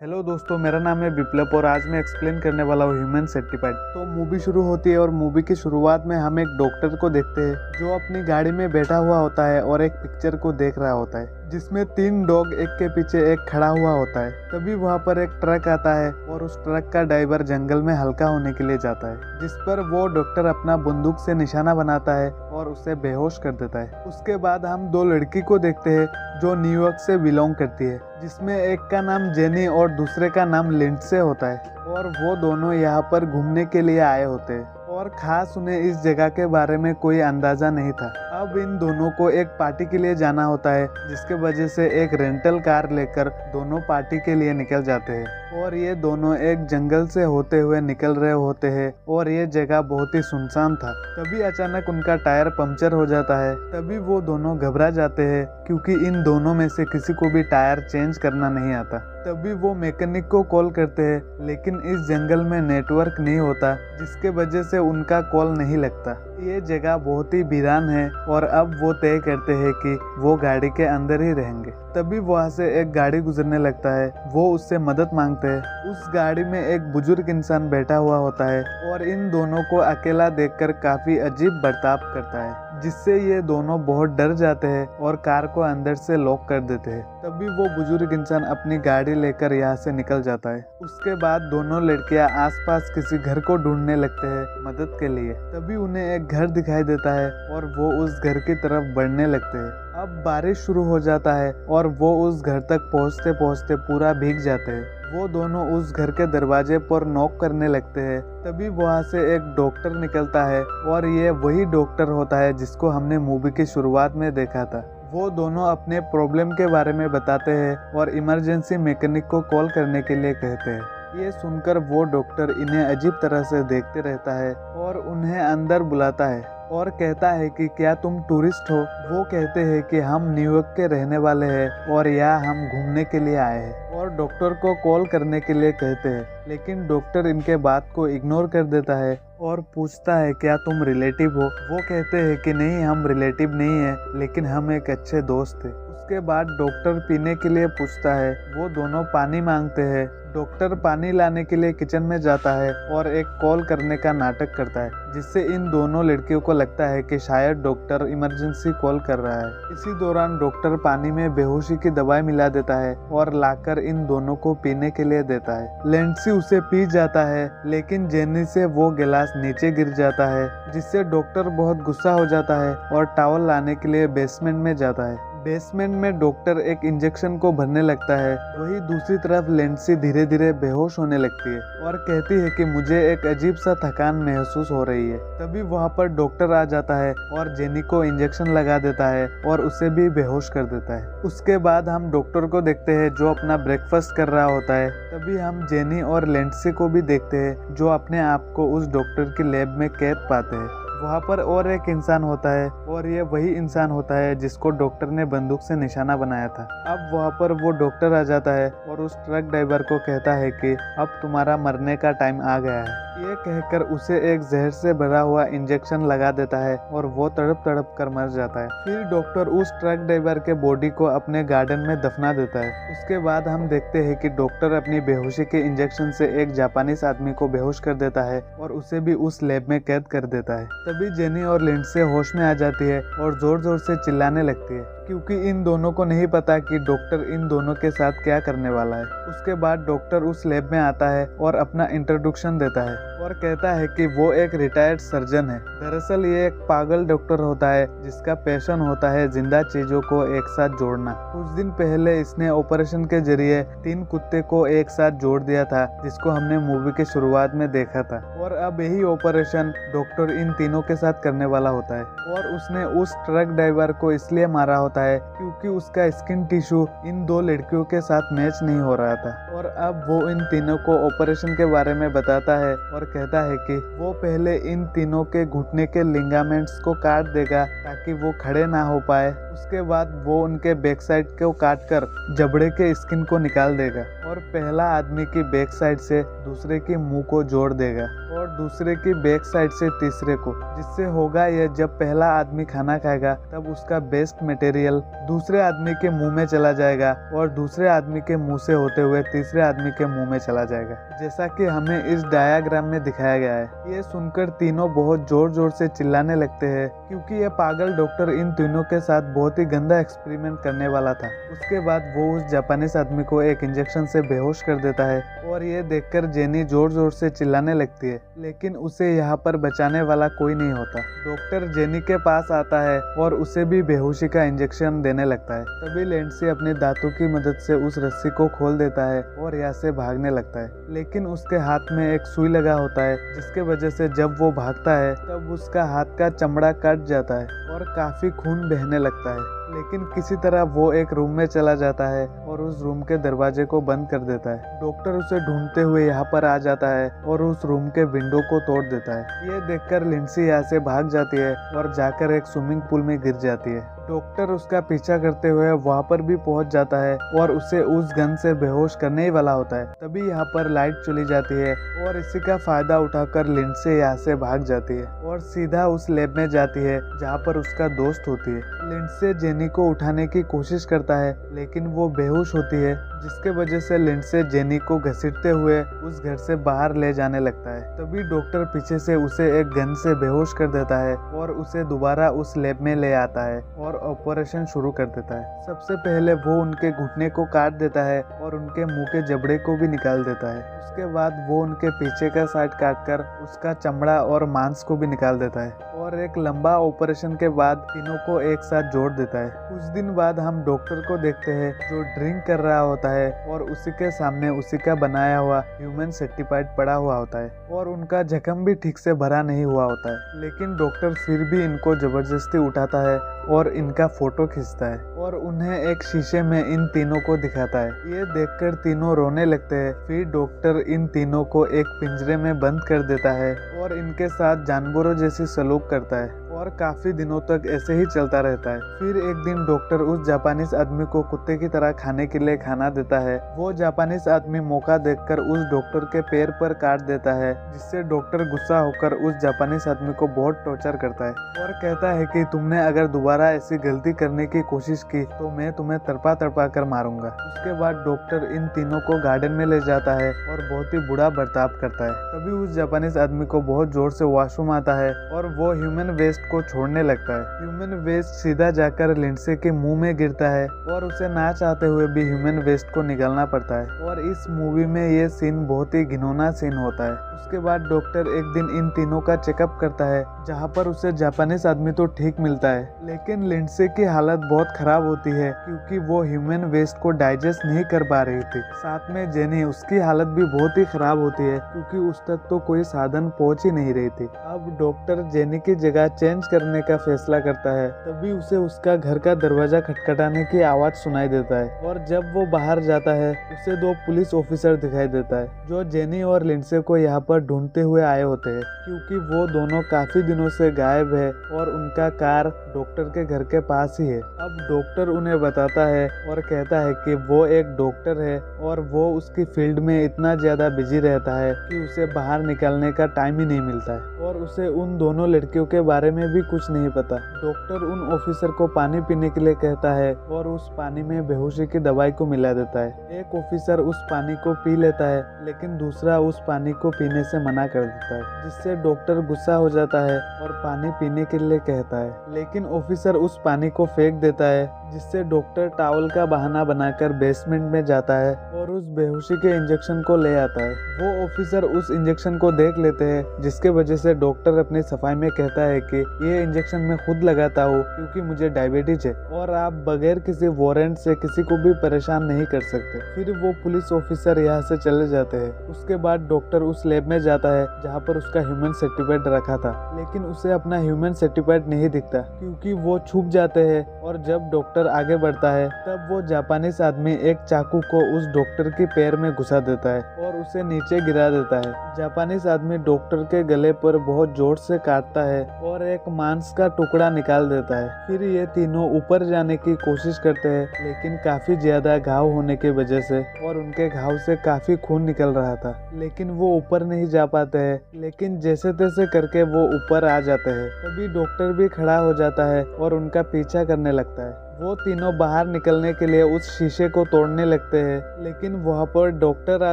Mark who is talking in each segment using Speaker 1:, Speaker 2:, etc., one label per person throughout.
Speaker 1: Hello दोस्तों, मेरा नाम है विप्लव और आज मैं एक्सप्लेन करने वाला हूँ ह्यूमन सेंटिपाइड। तो मूवी शुरू होती है और मूवी की शुरुआत में हम एक डॉक्टर को देखते हैं जो अपनी गाड़ी में बैठा हुआ होता है और एक पिक्चर को देख रहा होता है जिसमें 3 डॉग एक के पीछे एक खड़ा हुआ होता है। तभी वहाँ पर एक ट्रक आता है और उस ट्रक का ड्राइवर जंगल में हल्का होने के लिए जाता है, जिस पर वो डॉक्टर अपना बंदूक से निशाना बनाता है और उसे बेहोश कर देता है। उसके बाद हम 2 लड़की को देखते हैं जो न्यूयॉर्क से बिलोंग करती है, जिसमें एक का नाम जेनी और दूसरे का नाम लिंडसे होता है और वो दोनों यहाँ पर घूमने के लिए आए होते हैं और खास उन्हें इस जगह के बारे में कोई अंदाजा नहीं था। अब इन दोनों को एक पार्टी के लिए जाना होता है, जिसके वजह से एक रेंटल कार लेकर दोनों पार्टी के लिए निकल जाते हैं और ये दोनों एक जंगल से होते हुए निकल रहे होते हैं और ये जगह बहुत ही सुनसान था। तभी अचानक उनका टायर पंक्चर हो जाता है। तभी वो दोनों घबरा जाते हैं क्योंकि इन दोनों में से किसी को भी टायर चेंज करना नहीं आता। तभी वो मैकेनिक को कॉल करते हैं, लेकिन इस जंगल में नेटवर्क नहीं होता, जिसके वजह से उनका कॉल नहीं लगता। ये जगह बहुत ही वीरान है और अब वो तय करते हैं कि वो गाड़ी के अंदर ही रहेंगे। तभी वहाँ से एक गाड़ी गुजरने लगता है। वो उससे मदद मांगते हैं। उस गाड़ी में एक बुजुर्ग इंसान बैठा हुआ होता है और इन दोनों को अकेला देखकर काफी अजीब बर्ताव करता है, जिससे ये दोनों बहुत डर जाते हैं और कार को अंदर से लॉक कर देते हैं। तभी वो बुजुर्ग इंसान अपनी गाड़ी लेकर यहाँ से निकल जाता है। उसके बाद दोनों लड़कियां आसपास किसी घर को ढूंढने लगते हैं मदद के लिए। तभी उन्हें एक घर दिखाई देता है और वो उस घर की तरफ बढ़ने लगते हैं। अब बारिश शुरू हो जाता है और वो उस घर तक पहुँचते पहुँचते पूरा भीग जाते हैं। वो दोनों उस घर के दरवाजे पर नॉक करने लगते हैं। तभी वहाँ से एक डॉक्टर निकलता है और ये वही डॉक्टर होता है जिसको हमने मूवी की शुरुआत में देखा था। वो दोनों अपने प्रॉब्लम के बारे में बताते हैं और इमरजेंसी मैकेनिक को कॉल करने के लिए कहते हैं। ये सुनकर वो डॉक्टर इन्हें अजीब तरह से देखते रहता है और उन्हें अंदर बुलाता है और कहता है कि क्या तुम टूरिस्ट हो। वो कहते हैं कि हम न्यूयॉर्क के रहने वाले हैं और यहाँ हम घूमने के लिए आए हैं और डॉक्टर को कॉल करने के लिए कहते हैं, लेकिन डॉक्टर इनके बात को इग्नोर कर देता है और पूछता है क्या तुम रिलेटिव हो। वो कहते हैं कि नहीं, हम रिलेटिव नहीं है, लेकिन हम एक अच्छे दोस्त थे। उसके बाद डॉक्टर पीने के लिए पूछता है। वो दोनों पानी मांगते हैं। डॉक्टर पानी लाने के लिए किचन में जाता है और एक कॉल करने का नाटक करता है, जिससे इन दोनों लड़कियों को लगता है कि शायद डॉक्टर इमरजेंसी कॉल कर रहा है। इसी दौरान डॉक्टर पानी में बेहोशी की दवाई मिला देता है और लाकर इन दोनों को पीने के लिए देता है। लिंडसे उसे पी जाता है, लेकिन जेनी से वो गिलास नीचे गिर जाता है, जिससे डॉक्टर बहुत गुस्सा हो जाता है और टॉवल लाने के लिए बेसमेंट में जाता है। बेसमेंट में डॉक्टर एक इंजेक्शन को भरने लगता है। वही दूसरी तरफ लिंडसे धीरे धीरे बेहोश होने लगती है और कहती है कि मुझे एक अजीब सा थकान महसूस हो रही है। तभी वहाँ पर डॉक्टर आ जाता है और जेनी को इंजेक्शन लगा देता है और उसे भी बेहोश कर देता है। उसके बाद हम डॉक्टर को देखते हैं जो अपना ब्रेकफास्ट कर रहा होता है। तभी हम जेनी और लिंडसे को भी देखते हैं जो अपने आप को उस डॉक्टर की लैब में कैद पाते हैं। वहाँ पर और एक इंसान होता है और ये वही इंसान होता है जिसको डॉक्टर ने बंदूक से निशाना बनाया था। अब वहाँ पर वो डॉक्टर आ जाता है और उस ट्रक ड्राइवर को कहता है कि अब तुम्हारा मरने का टाइम आ गया है। ये कहकर उसे एक जहर से भरा हुआ इंजेक्शन लगा देता है और वो तड़प तड़प कर मर जाता है। फिर डॉक्टर उस ट्रक ड्राइवर के बॉडी को अपने गार्डन में दफना देता है। उसके बाद हम देखते हैं कि डॉक्टर अपनी बेहोशी के इंजेक्शन से एक जापानीज आदमी को बेहोश कर देता है और उसे भी उस लैब में कैद कर देता है। तभी जेनी और लिंडसे होश में आ जाती है और जोर जोर से चिल्लाने लगती है, क्योंकि इन दोनों को नहीं पता कि डॉक्टर इन दोनों के साथ क्या करने वाला है। उसके बाद डॉक्टर उस लैब में आता है और अपना इंट्रोडक्शन देता है और कहता है कि वो एक रिटायर्ड सर्जन है। दरअसल ये एक पागल डॉक्टर होता है जिसका पैशन होता है जिंदा चीजों को एक साथ जोड़ना। कुछ दिन पहले इसने ऑपरेशन के जरिए 3 कुत्ते को एक साथ जोड़ दिया था, जिसको हमने मूवी के शुरुआत में देखा था। और अब यही ऑपरेशन डॉक्टर इन तीनों के साथ करने वाला होता है और उसने उस ट्रक ड्राइवर को इसलिए मारा होता है क्योंकि उसका स्किन टिश्यू इन 2 लड़कियों के साथ मैच नहीं हो रहा था। और अब वो इन तीनों को ऑपरेशन के बारे में बताता है और कहता है कि वो पहले इन तीनों के घुटने के लिगामेंट्स को काट देगा ताकि वो खड़े ना हो पाए। उसके बाद वो उनके बैक साइड को काट कर जबड़े के स्किन को निकाल देगा और पहला आदमी की बैक साइड से दूसरे के मुंह को जोड़ देगा और दूसरे की बैक साइड से तीसरे को, जिससे होगा यह जब पहला आदमी खाना खाएगा तब उसका बेस्ट मटेरियल दूसरे आदमी के मुंह में चला जाएगा और दूसरे आदमी के मुंह से होते हुए तीसरे आदमी के मुंह में चला जाएगा, जैसा कि हमें इस डायग्राम में दिखाया गया है। ये सुनकर तीनों बहुत जोर जोर से चिल्लाने लगते हैं क्योंकि यह पागल डॉक्टर इन तीनों के साथ बहुत ही गंदा एक्सपेरिमेंट करने वाला था। उसके बाद वो उस जापानीज आदमी को एक इंजेक्शन से बेहोश कर देता है और ये देखकर जेनी जोर जोर से चिल्लाने लगती है, लेकिन उसे यहाँ पर बचाने वाला कोई नहीं होता। डॉक्टर जेनी के पास आता है और उसे भी बेहोशी का इंजेक्शन देने लगता है। तभी लिंडसे अपने दांतों की मदद से उस रस्सी को खोल देता है और यहाँ से भागने लगता है, लेकिन उसके हाथ में एक सुई लगा होता है जिसके वजह से जब वो भागता है तब उसका हाथ का चमड़ा कट जाता है और काफी खून बहने लगता है। लेकिन किसी तरह वो एक रूम में चला जाता है और उस रूम के दरवाजे को बंद कर देता है। डॉक्टर उसे ढूंढते हुए यहाँ पर आ जाता है और उस रूम के विंडो को तोड़ देता है। ये देखकर लिंडसी यहाँ से भाग जाती है और जाकर एक स्विमिंग पूल में गिर जाती है। डॉक्टर उसका पीछा करते हुए वहाँ पर भी पहुँच जाता है और उसे उस गन से बेहोश करने ही वाला होता है। तभी यहाँ पर लाइट चली जाती है और इसी का फायदा उठाकर लिंडसे यहाँ से भाग जाती है और सीधा उस लैब में जाती है जहाँ पर उसका दोस्त होती है। लिंडसे जेनी को उठाने की कोशिश करता है लेकिन वो बेहोश होती है, जिसके वजह से लिंडसे जेनी को घसीटते हुए उस घर से बाहर ले जाने लगता है। तभी डॉक्टर पीछे से उसे एक गन से बेहोश कर देता है और उसे दोबारा उस लैब में ले आता है और ऑपरेशन शुरू कर देता है। सबसे पहले वो उनके घुटने को काट देता है और उनके मुंह के जबड़े को भी निकाल देता है। उसके बाद वो उनके पीछे का साइड काटकर उसका चमड़ा और मांस को भी निकाल देता है और एक लंबा ऑपरेशन के बाद तीनों को एक साथ जोड़ देता है। कुछ दिन बाद हम डॉक्टर को देखते हैं जो ड्रिंक कर रहा होता है और उसी के सामने उसी का बनाया हुआ ह्यूमन सेंटीपाइड पड़ा हुआ होता है और उनका जख्म भी ठीक से भरा नहीं हुआ होता है, लेकिन डॉक्टर फिर भी इनको जबरदस्ती उठाता है और इनका फोटो खींचता है और उन्हें एक शीशे में इन तीनों को दिखाता है। ये देखकर तीनों रोने लगते हैं। फिर डॉक्टर इन तीनों को एक पिंजरे में बंद कर देता है और इनके साथ जानवरों जैसी सलूक करता है और काफी दिनों तक ऐसे ही चलता रहता है। फिर एक दिन डॉक्टर उस जापानीज आदमी को कुत्ते की तरह खाने के लिए खाना देता है। वो जापानीज आदमी मौका देखकर उस डॉक्टर के पैर पर काट देता है, जिससे डॉक्टर गुस्सा होकर उस जापानीज आदमी को बहुत टॉर्चर करता है और कहता है कि तुमने अगर दोबारा ऐसी गलती करने की कोशिश की तो मैं तुम्हें तड़पा तड़पा कर मारूंगा। उसके बाद डॉक्टर इन तीनों को गार्डन में ले जाता है और बहुत ही बुरा बर्ताव करता है। तभी उस जापानीज आदमी को बहुत जोर से वॉशरूम आता है और वो ह्यूमन वेस्ट को छोड़ने लगता है। ह्यूमन वेस्ट सीधा जाकर लिंडसे के मुंह में गिरता है और उसे ना चाहते हुए भी ह्यूमन वेस्ट को निकालना पड़ता है और इस मूवी में ये सीन बहुत ही घिनौना सीन होता है। उसके बाद डॉक्टर एक दिन इन तीनों का चेकअप करता है, जहाँ पर उसे जापानीज आदमी तो ठीक मिलता है, लेकिन लिंडसे की हालत बहुत खराब होती है क्योंकि वो ह्यूमन वेस्ट को डाइजेस्ट नहीं कर पा रही थी। साथ में जेनी, उसकी हालत भी बहुत ही खराब होती है क्योंकि उस तक तो कोई साधन पहुंच ही नहीं रही थी। अब डॉक्टर जेनी की जगह चेंज करने का फैसला करता है। तभी उसे उसका घर का दरवाजा खटखटाने की आवाज सुनाई देता है और जब वो बाहर जाता है उसे दो पुलिस ऑफिसर दिखाई देता है जो जेनी और लिंडसे को यहाँ पर ढूंढते हुए आए होते हैं क्योंकि वो दोनों काफी दिनों से गायब है और उनका कार डॉक्टर के घर के पास ही है। अब डॉक्टर उन्हें बताता है और कहता है कि वो एक डॉक्टर है और वो उसकी फील्ड में इतना ज्यादा बिजी रहता है कि उसे बाहर निकलने का टाइम ही नहीं मिलता है और उसे उन दोनों लड़कियों के बारे में भी कुछ नहीं पता। डॉक्टर उन ऑफिसर को पानी पीने के लिए कहता है और उस पानी में बेहोशी की दवाई को मिला देता है। एक ऑफिसर उस पानी को पी लेता है लेकिन दूसरा उस पानी को पीने से मना कर देता है, जिससे डॉक्टर गुस्सा हो जाता है और पानी पीने के लिए कहता है, लेकिन ऑफिसर उस पानी को फेंक देता है, जिससे डॉक्टर टॉवल का बहाना बनाकर बेसमेंट में जाता है और उस बेहोशी के इंजेक्शन को ले आता है। वो ऑफिसर उस इंजेक्शन को देख लेते हैं, जिसके वजह से डॉक्टर अपनी सफाई में कहता है कि ये इंजेक्शन मैं खुद लगाता हूँ क्योंकि मुझे डायबिटीज है और आप बगैर किसी वारंट से किसी को भी परेशान नहीं कर सकते। फिर वो पुलिस ऑफिसर यहाँ से चले जाते हैं। उसके बाद डॉक्टर उस लैब में जाता है जहाँ पर उसका ह्यूमन सेंटीपाइड रखा था, लेकिन उसे अपना ह्यूमन सेंटीपाइड नहीं दिखता क्योंकि वो छुप जाते हैं और जब डॉक्टर डॉक्टर आगे बढ़ता है तब वो जापानीज आदमी एक चाकू को उस डॉक्टर के पैर में घुसा देता है और उसे नीचे गिरा देता है। जापानीज आदमी डॉक्टर के गले पर बहुत जोर से काटता है और एक मांस का टुकड़ा निकाल देता है। फिर ये तीनों ऊपर जाने की कोशिश करते हैं लेकिन काफी ज्यादा घाव होने की वजह से और उनके घाव से काफी खून निकल रहा था, लेकिन वो ऊपर नहीं जा पाते हैं। लेकिन जैसे तैसे करके वो ऊपर आ जाते हैं। तभी डॉक्टर भी खड़ा हो जाता है और उनका पीछा करने लगता है। वो तीनों बाहर निकलने के लिए उस शीशे को तोड़ने लगते हैं, लेकिन वहाँ पर डॉक्टर आ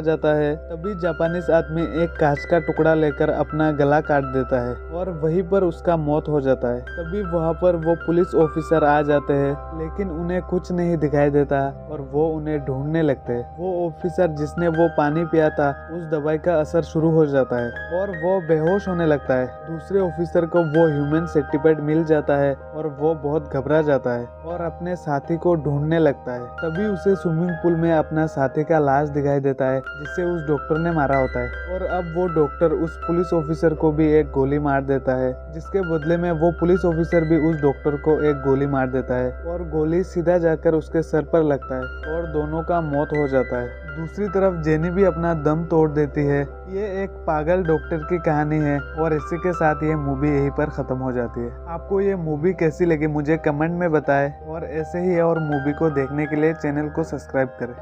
Speaker 1: जाता है। तभी जापानीज आदमी एक कांच का टुकड़ा लेकर अपना गला काट देता है और वहीं पर उसका मौत हो जाता है। तभी वहाँ पर वो पुलिस ऑफिसर आ जाते हैं, लेकिन उन्हें कुछ नहीं दिखाई देता और वो उन्हें ढूंढने लगते हैं। वो ऑफिसर जिसने वो पानी पिया था उस दवाई का असर शुरू हो जाता है और वो बेहोश होने लगता है। दूसरे ऑफिसर को वो ह्यूमन सेंटीपीड मिल जाता है और वो बहुत घबरा जाता है और अपने साथी को ढूंढने लगता है। तभी उसे स्विमिंग पूल में अपना साथी का लाश दिखाई देता है जिसे उस डॉक्टर ने मारा होता है और अब वो डॉक्टर उस पुलिस ऑफिसर को भी एक गोली मार देता है, जिसके बदले में वो पुलिस ऑफिसर भी उस डॉक्टर को एक गोली मार देता है और गोली सीधा जाकर उसके सर पर लगता है और दोनों का मौत हो जाता है। दूसरी तरफ जेनी भी अपना दम तोड़ देती है। ये एक पागल डॉक्टर की कहानी है और इसी के साथ ये मूवी यहीं पर ख़त्म हो जाती है। आपको ये मूवी कैसी लगी मुझे कमेंट में बताएं और ऐसे ही और मूवी को देखने के लिए चैनल को सब्सक्राइब करें।